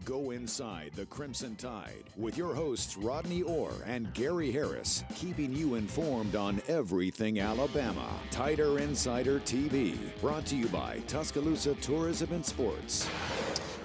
Go inside the Crimson Tide with your hosts Rodney Orr and Gary Harris, keeping you informed on everything Alabama. Tider Insider TV, brought to you by Tuscaloosa Tourism and Sports.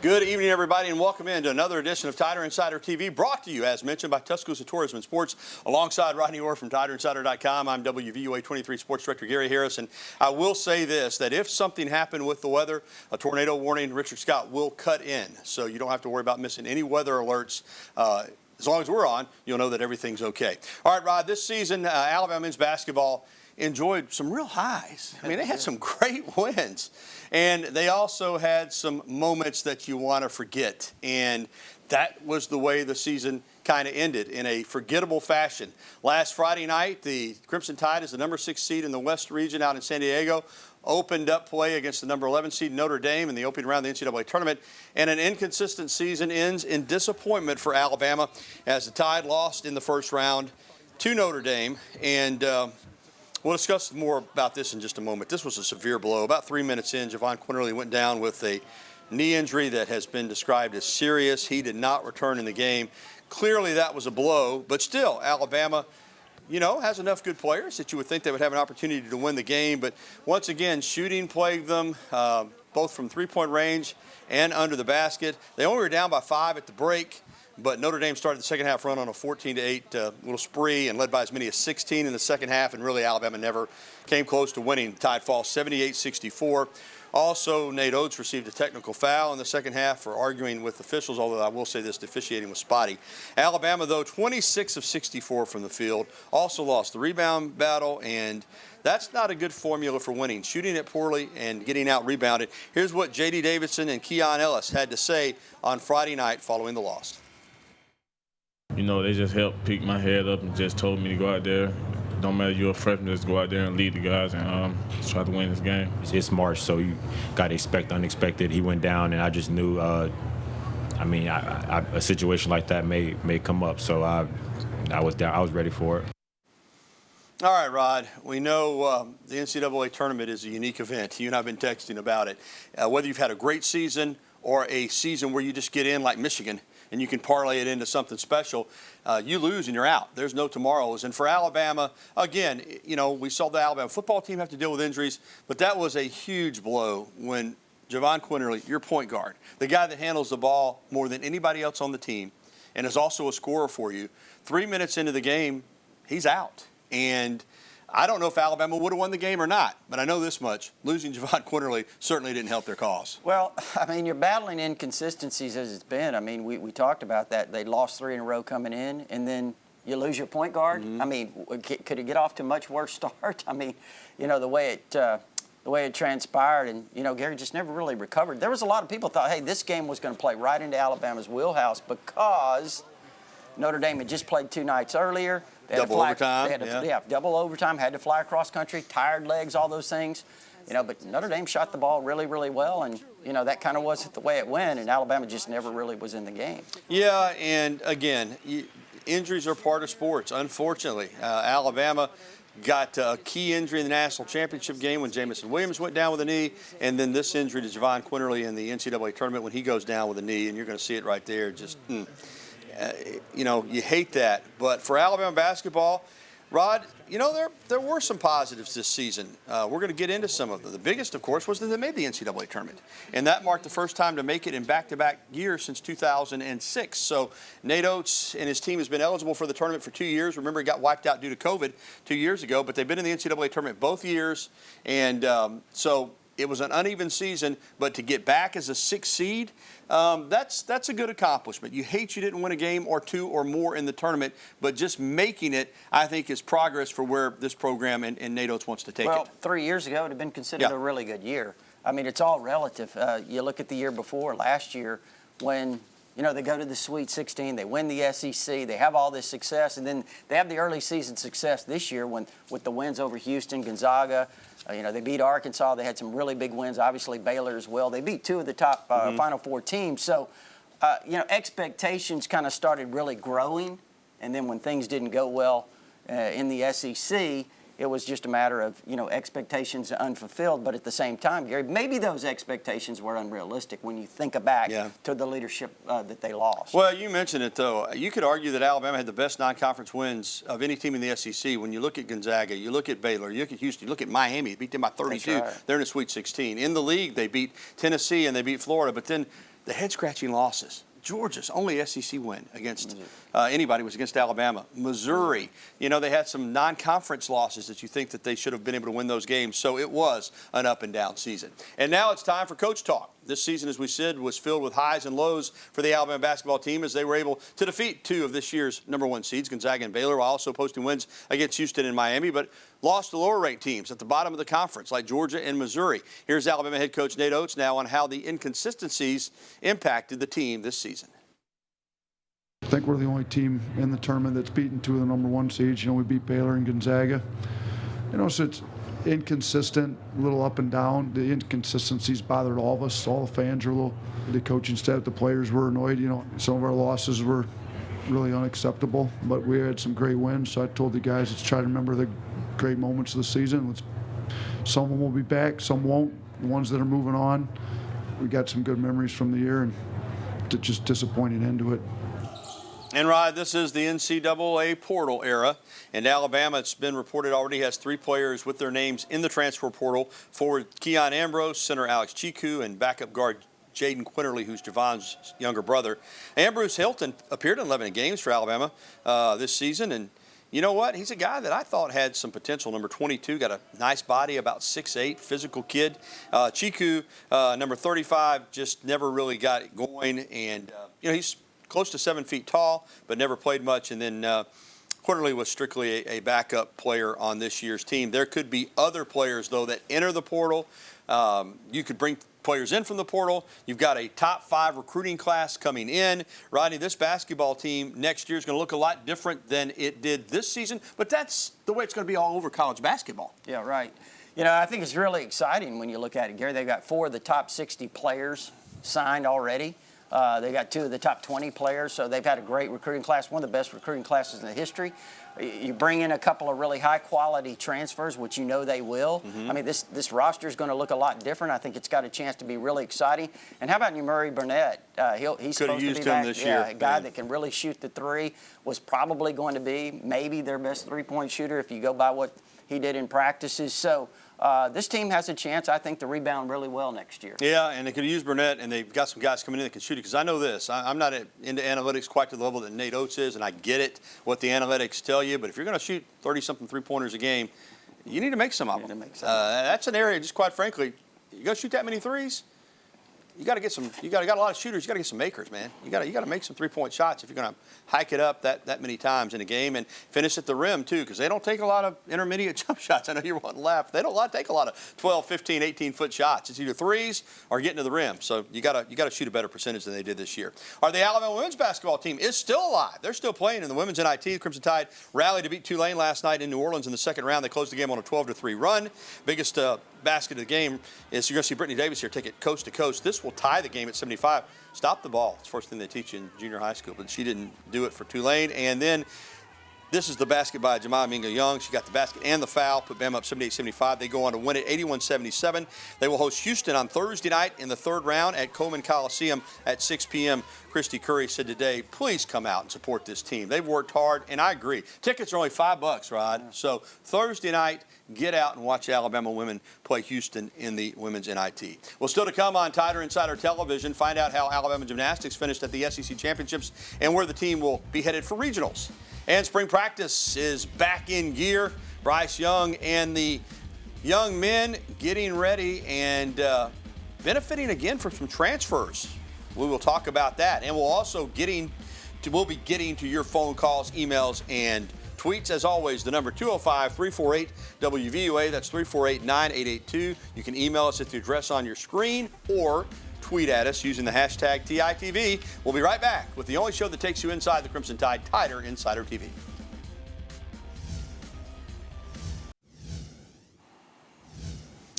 Good evening, everybody, and welcome into another edition of Tider Insider TV, brought to you, as mentioned, by Tuscaloosa Tourism and Sports. Alongside Rodney Orr from TiderInsider.com, I'm WVUA 23 Sports Director Gary Harris, and I will say this, that if something happened with the weather, a tornado warning, Richard Scott will cut in, so you don't have to worry about missing any weather alerts. As long as we're on, you'll know that everything's okay. All right, Rod, this season, Alabama men's basketball enjoyed some real highs. I mean, they had some great wins. And they also had some moments that you want to forget. And that was the way the season kind of ended, in a forgettable fashion. Last Friday night, the Crimson Tide, is the number 6 seed in the West region out in San Diego, opened up play against the number 11 seed Notre Dame in the opening round of the NCAA tournament. And an inconsistent season ends in disappointment for Alabama as the Tide lost in the first round to Notre Dame. And we'll discuss more about this in just a moment. This was a severe blow. About 3 minutes in, Javon Quinterly went down with a knee injury that has been described as serious. He did not return in the game. Clearly that was a blow, but still, Alabama, you know, has enough good players that you would think they would have an opportunity to win the game. But once again, shooting plagued them, both from three-point range and under the basket. They only were down by 5 at the break. But Notre Dame started the second half run on a 14-8 little spree and led by as many as 16 in the second half, and really Alabama never came close to winning. Tide falls 78-64. Also, Nate Oates received a technical foul in the second half for arguing with officials, although I will say this, the officiating was spotty. Alabama, though, 26 of 64 from the field, also lost the rebound battle, and that's not a good formula for winning, shooting it poorly and getting out-rebounded. Here's what J.D. Davidson and Keon Ellis had to say on Friday night following the loss. You know, they just helped pick my head up and just told me to go out there. Don't matter you're a freshman, just go out there and lead the guys and try to win this game. It's March, so you got to expect unexpected. He went down, and I just knew, a situation like that may come up. So I was down. I was ready for it. All right, Rod, we know the NCAA tournament is a unique event. You and I have been texting about it. Whether you've had a great season or a season where you just get in like Michigan and you can parlay it into something special, you lose and you're out. There's no tomorrows. And for Alabama, again, you know, we saw the Alabama football team have to deal with injuries, but that was a huge blow when Javon Quinterly, your point guard, the guy that handles the ball more than anybody else on the team and is also a scorer for you, 3 minutes into the game, he's out. And I don't know if Alabama would have won the game or not, but I know this much. Losing Javon Quinterly certainly didn't help their cause. Well, I mean, you're battling inconsistencies as it's been. I mean, we talked about that. They lost 3 in a row coming in, and then you lose your point guard. Mm-hmm. I mean, could it get off to a much worse start? I mean, you know, the way it transpired, and, you know, Gary just never really recovered. There was a lot of people thought, hey, this game was going to play right into Alabama's wheelhouse because Notre Dame had just played 2 nights earlier. Double overtime. Double overtime. Had to fly across country, tired legs, all those things. You know, but Notre Dame shot the ball really, really well, and, you know, that kind of wasn't the way it went, and Alabama just never really was in the game. Yeah, and again, injuries are part of sports, unfortunately. Alabama got a key injury in the national championship game when Jamison Williams went down with a knee, and then this injury to Javon Quinterly in the NCAA tournament when he goes down with a knee, and you're going to see it right there. Just, you know, you hate that. But for Alabama basketball, Rod, you know, there were some positives this season. We're going to get into some of them. The biggest, of course, was that they made the NCAA tournament. And that marked the first time to make it in back-to-back years since 2006. So Nate Oates and his team has been eligible for the tournament for 2 years. Remember, he got wiped out due to COVID 2 years ago. But they've been in the NCAA tournament both years. And so it was an uneven season. But to get back as a 6th seed, that's a good accomplishment. You hate you didn't win a game or 2 or more in the tournament, but just making it, I think, is progress for where this program and Nate Oates wants to take it. Well, 3 years ago, it would have been considered a really good year. I mean, it's all relative. You look at the year before, last year, when, you know, they go to the Sweet 16, they win the SEC, they have all this success, and then they have the early season success this year with the wins over Houston, Gonzaga. You know, they beat Arkansas. They had some really big wins, obviously Baylor as well. They beat 2 of the top Final Four teams. So, you know, expectations kind of started really growing. And then when things didn't go well in the SEC, It was just a matter of, expectations unfulfilled. But at the same time, Gary, maybe those expectations were unrealistic when you think back to the leadership that they lost. Well, you mentioned it, though. You could argue that Alabama had the best non-conference wins of any team in the SEC. When you look at Gonzaga, you look at Baylor, you look at Houston, you look at Miami, beat them by 32. That's right. They're in the Sweet 16. In the league, they beat Tennessee and they beat Florida. But then the head-scratching losses. Georgia's only SEC win against anybody was against Alabama. Missouri, they had some non-conference losses that you think that they should have been able to win those games. So it was an up and down season. And now it's time for Coach Talk. This season, as we said, was filled with highs and lows for the Alabama basketball team as they were able to defeat two of this year's #1 seeds, Gonzaga and Baylor, while also posting wins against Houston and Miami, but lost to lower-ranked teams at the bottom of the conference like Georgia and Missouri. Here's Alabama head coach Nate Oates now on how the inconsistencies impacted the team this season. I think we're the only team in the tournament that's beaten two of the #1 seeds. We beat Baylor and Gonzaga. So it's inconsistent, a little up and down. The inconsistencies bothered all of us. All the fans were a little, the coaching staff, the players were annoyed. Some of our losses were really unacceptable, but we had some great wins. So I told the guys, let's try to remember the great moments of the season. Some of them will be back, some won't. The ones that are moving on, we got some good memories from the year, and just disappointing end to it. And, Rod, this is the NCAA portal era. And Alabama, it's been reported already, has 3 players with their names in the transfer portal. Forward Keon Ambrose, center Alex Chiku, and backup guard Jaden Quinterly, who's Javon's younger brother. Ambrose Hilton appeared in 11 games for Alabama this season. And you know what? He's a guy that I thought had some potential. Number 22, got a nice body, about 6'8", physical kid. Chiku, number 35, just never really got it going. And, he's close to 7 feet tall, but never played much. And then Quinterly was strictly a backup player on this year's team. There could be other players, though, that enter the portal. You could bring players in from the portal. You've got a top 5 recruiting class coming in. Rodney, this basketball team next year is going to look a lot different than it did this season, but that's the way it's going to be all over college basketball. Yeah, right. I think it's really exciting when you look at it, Gary. They've got 4 of the top 60 players signed already. They got 2 of the top 20 players, so they've had a great recruiting class, one of the best recruiting classes in the history. You bring in a couple of really high-quality transfers, which they will. I mean, this roster is going to look a lot different. I think it's got a chance to be really exciting. And how about Murray Burnett? He's supposed to be back. This year. A guy that can really shoot the 3, was probably going to be maybe their best 3-point shooter if you go by what he did in practices. So this team has a chance, I think, to rebound really well next year. Yeah, and they could use Burnett, and they've got some guys coming in that can shoot it. Because I know this. I'm not into analytics quite to the level that Nate Oates is, and I get it, what the analytics tell you. But if you're going to shoot 30-something three-pointers a game, you need to make some of them. That's an area, just quite frankly, you're going to shoot that many threes, you got to get some. You got a lot of shooters. You got to get some makers, man. You got to make some 3-point shots if you're going to hike it up that many times in a game and finish at the rim too, because they don't take a lot of intermediate jump shots. I know you're wanting to laugh. They don't take a lot of 12, 15, 18-foot shots. It's either threes or getting to the rim. So you got to shoot a better percentage than they did this year. The Alabama women's basketball team is still alive. They're still playing in the women's NIT. The Crimson Tide rallied to beat Tulane last night in New Orleans in the second round. They closed the game on a 12-3 run. Biggest basket of the game is you're going to see Brittany Davis here take it coast to coast. This will tie the game at 75. Stop the ball. It's the first thing they teach you in junior high school, but she didn't do it for Tulane. And then this is the basket by Jemima Minga-Young. She got the basket and the foul, put Bama up 78-75. They go on to win it 81-77. They will host Houston on Thursday night in the third round at Coleman Coliseum at 6 p.m. Christy Curry said today, please come out and support this team. They've worked hard, and I agree. Tickets are only $5, Rod. So Thursday night, get out and watch Alabama women play Houston in the women's NIT. Well, still to come on Tider Insider Television, find out how Alabama Gymnastics finished at the SEC Championships and where the team will be headed for regionals. And spring practice is back in gear. Bryce Young and the young men getting ready and benefiting again from some transfers. We will talk about that. And we'll also we'll be getting to your phone calls, emails, and tweets. As always, the number 205-348-WVUA. That's 348-9882. You can email us at the address on your screen or tweet at us using the hashtag TITV. We'll be right back with the only show that takes you inside the Crimson Tide, Tider Insider TV.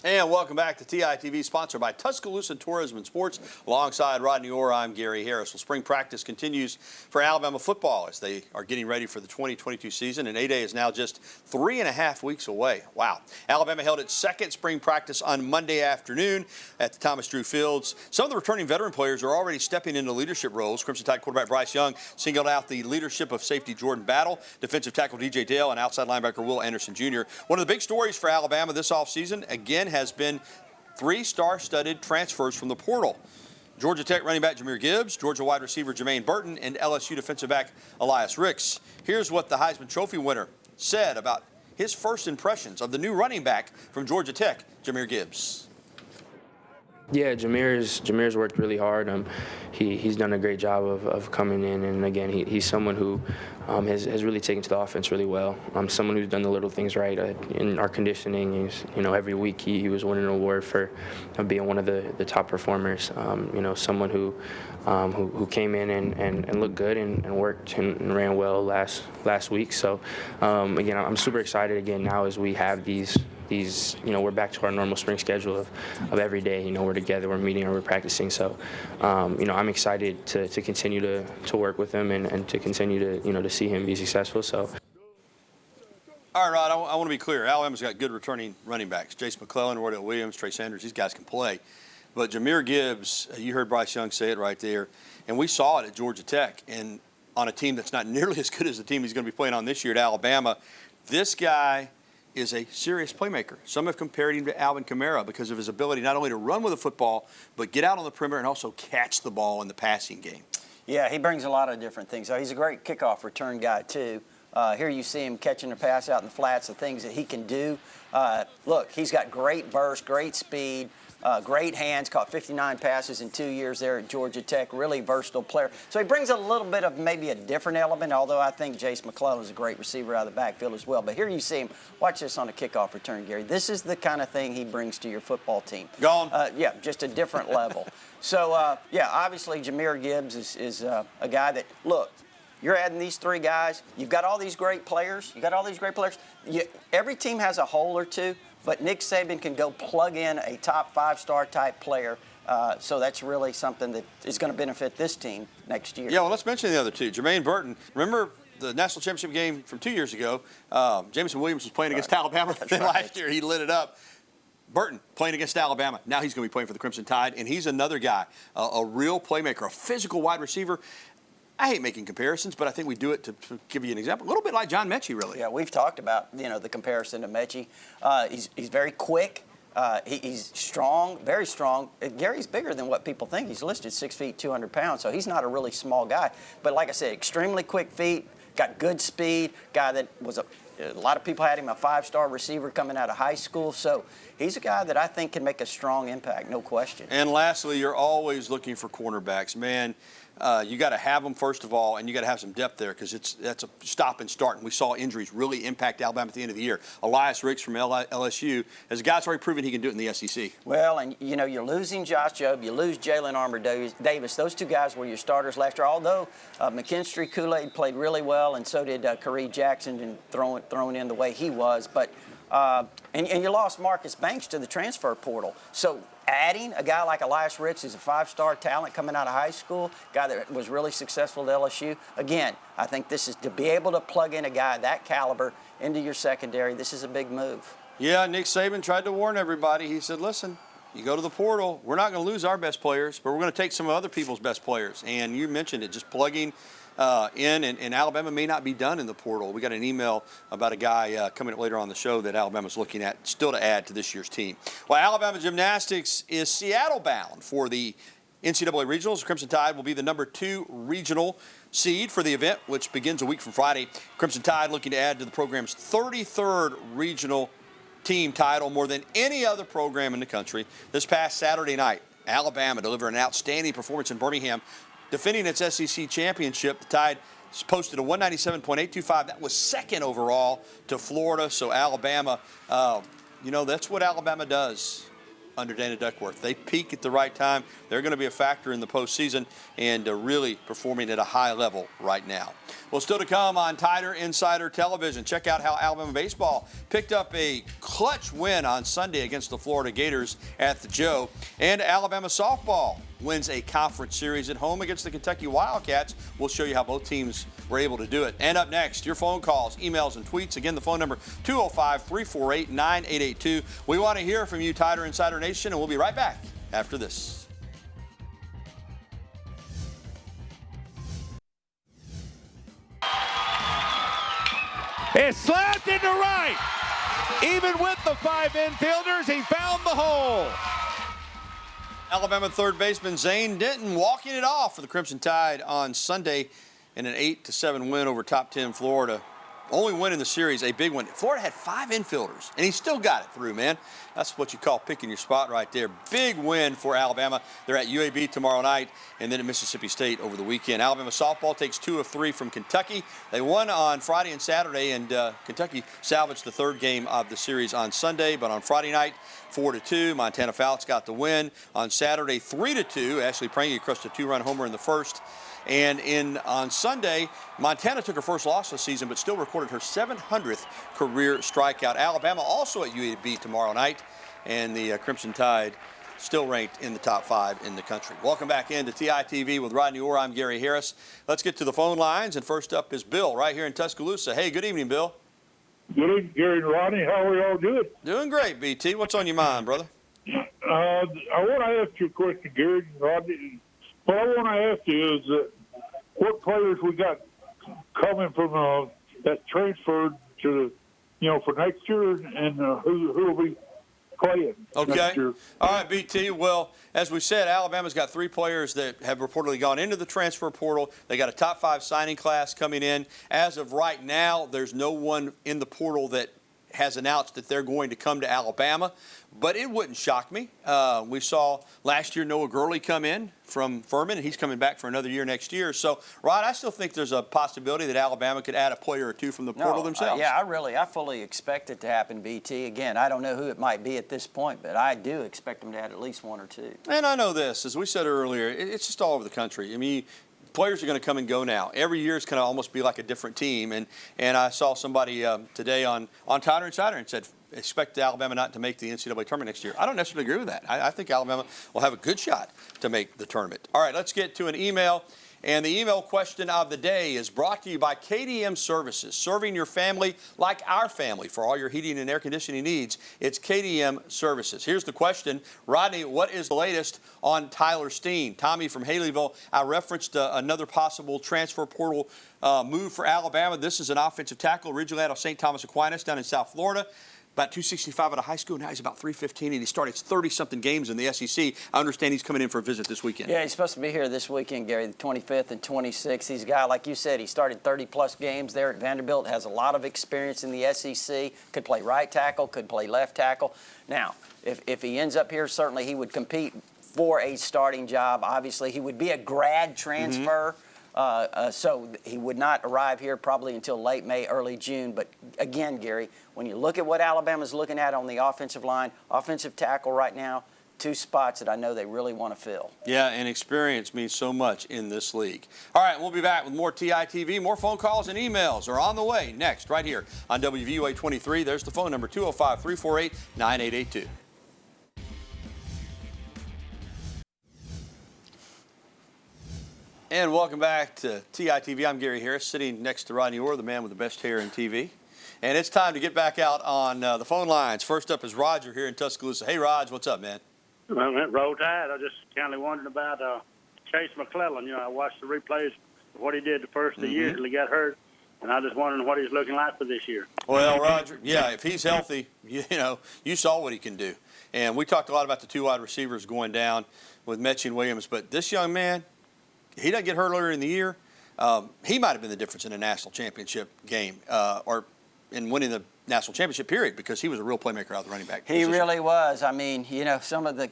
And welcome back to TITV, sponsored by Tuscaloosa Tourism and Sports. Alongside Rodney Orr, I'm Gary Harris. Well, spring practice continues for Alabama football as they are getting ready for the 2022 season, and A-Day is now just 3.5 weeks away. Wow. Alabama held its second spring practice on Monday afternoon at the Thomas Drew Fields. Some of the returning veteran players are already stepping into leadership roles. Crimson Tide quarterback Bryce Young singled out the leadership of safety Jordan Battle, defensive tackle DJ Dale, and outside linebacker Will Anderson Jr. One of the big stories for Alabama this offseason, again, has been 3 star-studded transfers from the portal. Georgia Tech running back Jahmyr Gibbs, Georgia wide receiver Jermaine Burton, and LSU defensive back Elias Ricks. Here's what the Heisman Trophy winner said about his first impressions of the new running back from Georgia Tech, Jahmyr Gibbs. Yeah, Jahmyr's worked really hard. He's done a great job of coming in, and again, he's someone who has really taken to the offense really well. Someone who's done the little things right in our conditioning. Every week he was winning an award for being one of the top performers. Someone who came in and looked good and worked and ran well last week. So again, I'm super excited again now as we have these, we're back to our normal spring schedule of every day. We're together, we're meeting, and we're practicing. So, I'm excited to continue to work with him and to continue to see him be successful. So. All right, Rod, I want to be clear. Alabama's got good returning running backs. Jace McClellan, Wardell Williams, Trey Sanders, these guys can play. But Jahmyr Gibbs, you heard Bryce Young say it right there, and we saw it at Georgia Tech. And on a team that's not nearly as good as the team he's going to be playing on this year at Alabama, this guy is a serious playmaker. Some have compared him to Alvin Kamara because of his ability not only to run with the football, but get out on the perimeter and also catch the ball in the passing game. Yeah, he brings a lot of different things. He's a great kickoff return guy, too. Here you see him catching the pass out in the flats, the things that he can do. Look, he's got great burst, great speed, great hands, caught 59 passes in 2 years there at Georgia Tech, really versatile player. So he brings a little bit of maybe a different element, although I think Jace McClellan is a great receiver out of the backfield as well. But here you see him. Watch this on a kickoff return, Gary. This is the kind of thing he brings to your football team. Gone. Yeah, just a different level. So, yeah, obviously Jahmyr Gibbs is a guy that, look, you're adding these 3 guys. You've got all these great players. Every team has a hole or two, but Nick Saban can go plug in a top 5-star type player. So that's really something that is going to benefit this team next year. Yeah, well, let's mention the other 2. Jermaine Burton. Remember the national championship game from 2 years ago? Jameson Williams was playing against Alabama. Then last year he lit it up. Burton playing against Alabama. Now he's going to be playing for the Crimson Tide, and he's another guy, a real playmaker, a physical wide receiver. I hate making comparisons, but I think we do it to give you an example. A little bit like John Mechie, really. Yeah, we've talked about, the comparison to Mechie. He's very quick. He's strong, very strong. Gary's bigger than what people think. He's listed 6 feet, 200 pounds, so he's not a really small guy. But like I said, extremely quick feet, got good speed, guy that was a lot of people had him a 5-star receiver coming out of high school. So he's a guy that I think can make a strong impact, no question. And lastly, you're always looking for cornerbacks. Man, you got to have them, first of all, and you got to have some depth there because that's a stop and start. And we saw injuries really impact Alabama at the end of the year. Elias Ricks from LSU, as a guy's already proven he can do it in the SEC. Well, and, you're losing Josh Jobe. You lose Jalen Armour-Davis. Those 2 guys were your starters last year, although McKinstry Kool-Aid played really well, and so did Kareem Jackson, and throwing in the way he was. But and you lost Marcus Banks to the transfer portal. So adding a guy like Elias Ricks, who's a 5-star talent coming out of high school, guy that was really successful at LSU. Again, I think this is to be able to plug in a guy that caliber into your secondary. This is a big move. Yeah, Nick Saban tried to warn everybody. He said, listen, you go to the portal, we're not going to lose our best players, but we're going to take some of other people's best players. And you mentioned it, just plugging in, and Alabama may not be done in the portal. We got an email about a guy coming up later on the show that Alabama's looking at still to add to this year's team. Well, Alabama Gymnastics is Seattle bound for the NCAA Regionals. The Crimson Tide will be the number 2 regional seed for the event, which begins a week from Friday. Crimson Tide looking to add to the program's 33rd regional team title, more than any other program in the country. This past Saturday night, Alabama delivered an outstanding performance in Birmingham, defending its SEC championship. The Tide posted a 197.825. That was second overall to Florida. So Alabama, that's what Alabama does. under Dana Duckworth. They peak at the right time. They're going to be a factor in the postseason and really performing at a high level right now. Well, still to come on Tider Insider Television. Check out how Alabama baseball picked up a clutch win on Sunday against the Florida Gators at the Joe. And Alabama softball wins a conference series at home against the Kentucky Wildcats. We'll show you how both teams were able to do it. And up next, your phone calls, emails, and tweets. Again, the phone number 205-348-9882. We want to hear from you, Tider Insider Nation, and we'll be right back after this. It's slapped into right. Even with the 5 infielders, he found the hole. Alabama third baseman Zane Denton walking it off for the Crimson Tide on Sunday in an 8-7 win over top 10 Florida. Only win in the series, a big one. Florida had 5 infielders, and he still got it through, man. That's what you call picking your spot right there. Big win for Alabama. They're at UAB tomorrow night and then at Mississippi State over the weekend. Alabama softball takes 2 of 3 from Kentucky. They won on Friday and Saturday, and Kentucky salvaged the third game of the series on Sunday. But on Friday night, 4-2, Montana Fouts got the win. On Saturday, 3-2. Ashley Prange crushed a 2-run homer in the first. And on Sunday, Montana took her first loss of the season, but still recorded her 700th career strikeout. Alabama also at UAB tomorrow night, and the Crimson Tide still ranked in the top 5 in the country. Welcome back into TITV with Rodney Orr. I'm Gary Harris. Let's get to the phone lines, and first up is Bill right here in Tuscaloosa. Hey, good evening, Bill. Good evening, Gary and Rodney. How are y'all doing? Doing great, BT. What's on your mind, brother? I want to ask you a question, Gary and Rodney. What I want to ask you is what players we got coming from that transferred to, for next year, and who will be playing next year. All right, BT. Well, as we said, Alabama's got 3 players that have reportedly gone into the transfer portal. They got a top 5 signing class coming in. As of right now, there's no one in the portal that has announced that they're going to come to Alabama, but it wouldn't shock me. We saw last year Noah Gurley come in from Furman, and he's coming back for another year next year. So, Rod, I still think there's a possibility that Alabama could add a player or 2 from the portal themselves. I fully expect it to happen, BT. Again, I don't know who it might be at this point, but I do expect them to add at least 1 or 2. And I know this, as we said earlier, it's just all over the country. I mean, players are going to come and go now. Every year it's going to almost be like a different team. And I saw somebody today on Tider Insider and said, expect Alabama not to make the NCAA tournament next year. I don't necessarily agree with that. I think Alabama will have a good shot to make the tournament. All right, let's get to an email. And the email question of the day is brought to you by KDM Services, serving your family like our family for all your heating and air conditioning needs. It's KDM Services. Here's the question. Rodney, what is the latest on Tyler Steen? Tommy from Haleyville, I referenced another possible transfer portal move for Alabama. This is an offensive tackle originally out of St. Thomas Aquinas down in South Florida. About 265 out of high school. Now he's about 315, and he started 30-something games in the SEC. I understand he's coming in for a visit this weekend. Yeah, he's supposed to be here this weekend, Gary, the 25th and 26th. He's a guy, like you said, he started 30-plus games there at Vanderbilt, has a lot of experience in the SEC, could play right tackle, could play left tackle. Now, if he ends up here, certainly he would compete for a starting job. Obviously, he would be a grad transfer. So he would not arrive here probably until late May, early June. But again, Gary, when you look at what Alabama's looking at on the offensive line, offensive tackle right now, 2 spots that I know they really want to fill. Yeah, and experience means so much in this league. All right, we'll be back with more TITV. More phone calls and emails are on the way next right here on WVUA 23. There's the phone number, 205-348-9882. And welcome back to TITV. I'm Gary Harris, sitting next to Rodney Orr, the man with the best hair in TV. And it's time to get back out on the phone lines. First up is Roger here in Tuscaloosa. Hey, Raj, what's up, man? Roll Tide. I just kind of wondered about Chase McClellan. I watched the replays of what he did the first of the year till he got hurt, and I just wondering what he's looking like for this year. Well, Roger, yeah, if he's healthy, you saw what he can do. And we talked a lot about the 2 wide receivers going down with Mechie and Williams, but this young man, he doesn't get hurt earlier in the year. He might have been the difference in a national championship game or in winning the national championship period because he was a real playmaker out of the running back position. He really was. I mean, some of the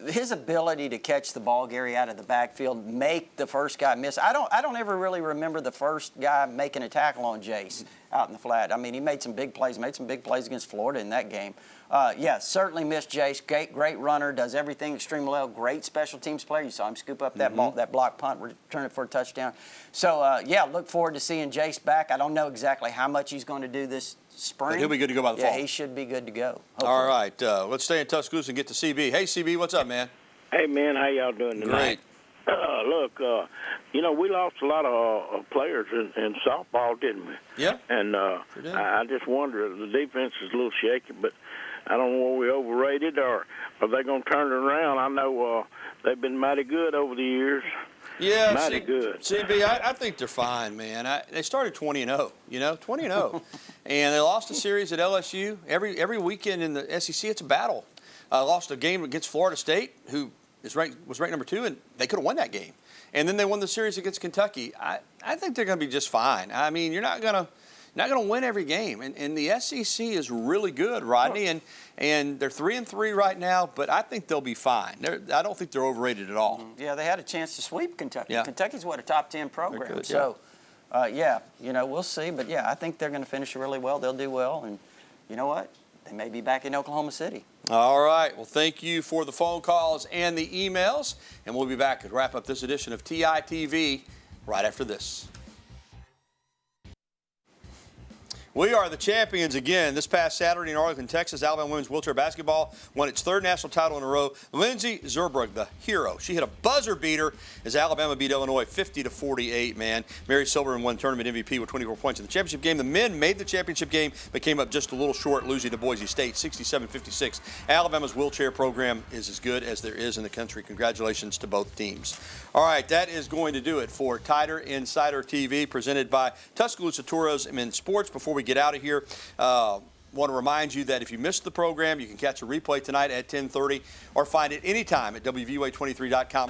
his ability to catch the ball, Gary, out of the backfield, make the first guy miss. I don't ever really remember the first guy making a tackle on Jace out in the flat. I mean, he made some big plays against Florida in that game. Yeah, certainly missed Jace. Great runner, does everything extremely well. Great special teams player. You saw him scoop up that ball, that block punt, return it for a touchdown. So, yeah, look forward to seeing Jace back. I don't know exactly how much he's going to do this spring. But he'll be good to go by the fall. Yeah, he should be good to go. Hopefully. All right, let's stay in Tuscaloosa and get to CB. Hey, CB, what's up, man? Hey, man, how y'all doing tonight? Great. Look, you know, we lost a lot of players in softball, didn't we? Yeah. And sure did. I just wonder, the defense is a little shaky, but I don't know, were we overrated or are they going to turn it around? I know they've been mighty good over the years. Yeah, mighty good. CB, I think they're fine, man. They started 20-0, 20-0. And they lost a series at LSU. Every weekend in the SEC, it's a battle. Lost a game against Florida State, who was ranked number 2, and they could have won that game. And then they won the series against Kentucky. I think they're going to be just fine. I mean, you're not going to win every game. And the SEC is really good, Rodney, and they're 3-3 right now, but I think they'll be fine. I don't think they're overrated at all. Yeah, they had a chance to sweep Kentucky. Yeah. Kentucky's, a top 10 program. Good, so, yeah, we'll see. But, yeah, I think they're going to finish really well. They'll do well. And you know what? They may be back in Oklahoma City. All right. Well, thank you for the phone calls and the emails. And we'll be back to wrap up this edition of TITV right after this. We are the champions again. This past Saturday in Arlington, Texas, Alabama women's wheelchair basketball won its 3rd national title in a row. Lindsey Zerbrugg, the hero. She hit a buzzer beater as Alabama beat Illinois 50-48, man. Mary Silverman won tournament MVP with 24 points in the championship game. The men made the championship game, but came up just a little short, losing to Boise State 67-56. Alabama's wheelchair program is as good as there is in the country. Congratulations to both teams. All right, that is going to do it for Tider Insider TV, presented by Tuscaloosa Tourism and Sports. Before we get out of here, want to remind you that if you missed the program, you can catch a replay tonight at 10:30 or find it anytime at WVUA23.com.